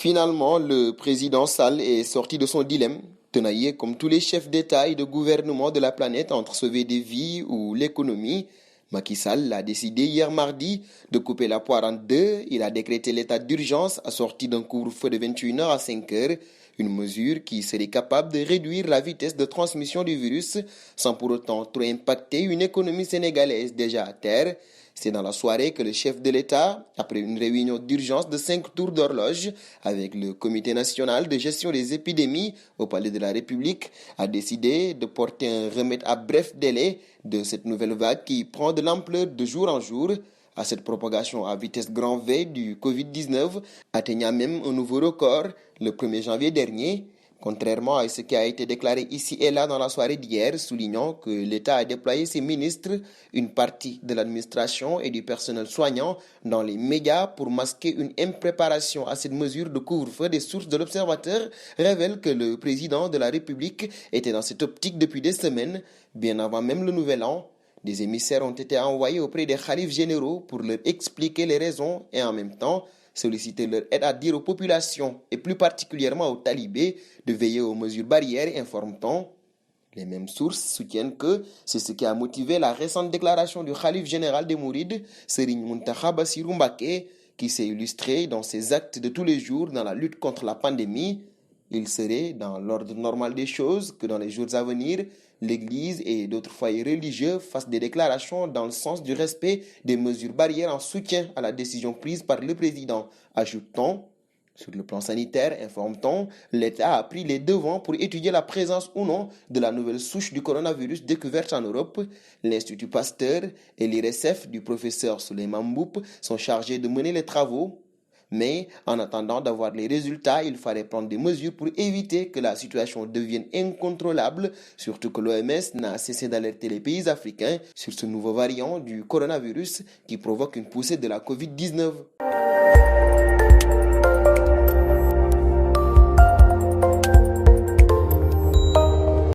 Finalement, le président Sall est sorti de son dilemme, tenaillé comme tous les chefs d'État et de gouvernement de la planète entre sauver des vies ou l'économie. Macky Sall a décidé hier mardi de couper la poire en deux. Il a décrété l'état d'urgence assorti d'un couvre-feu de 21 heures à 5 heures, une mesure qui serait capable de réduire la vitesse de transmission du virus sans pour autant trop impacter une économie sénégalaise déjà à terre. C'est dans la soirée que le chef de l'État, après une réunion d'urgence de 5 tours d'horloge avec le Comité national de gestion des épidémies au Palais de la République, a décidé de porter un remède à bref délai de cette nouvelle vague qui prend de l'ampleur de jour en jour. À cette propagation à vitesse grand V du Covid-19 atteignant même un nouveau record le 1er janvier dernier. Contrairement à ce qui a été déclaré ici et là dans la soirée d'hier, soulignant que l'État a déployé ses ministres, une partie de l'administration et du personnel soignant dans les médias pour masquer une impréparation à cette mesure de couvre-feu, des sources de l'Observateur révèlent que le président de la République était dans cette optique depuis des semaines, bien avant même le nouvel an. Des émissaires ont été envoyés auprès des khalifes généraux pour leur expliquer les raisons et en même temps solliciter leur aide à dire aux populations, et plus particulièrement aux talibés, de veiller aux mesures barrières, informe-t-on. Les mêmes sources soutiennent que c'est ce qui a motivé la récente déclaration du khalife général des Mourides, Serigne Mountakha Bassirou Mbacké, qui s'est illustré dans ses actes de tous les jours dans la lutte contre la pandémie. Il serait dans l'ordre normal des choses que dans les jours à venir, l'Église et d'autres foyers religieux fassent des déclarations dans le sens du respect des mesures barrières en soutien à la décision prise par le président. Ajoute-t-on, sur le plan sanitaire, informe-t-on, l'État a pris les devants pour étudier la présence ou non de la nouvelle souche du coronavirus découverte en Europe. L'Institut Pasteur et l'IRSF du professeur Souleymane Mboup sont chargés de mener les travaux. Mais en attendant d'avoir les résultats, il fallait prendre des mesures pour éviter que la situation devienne incontrôlable, surtout que l'OMS n'a cessé d'alerter les pays africains sur ce nouveau variant du coronavirus qui provoque une poussée de la Covid-19.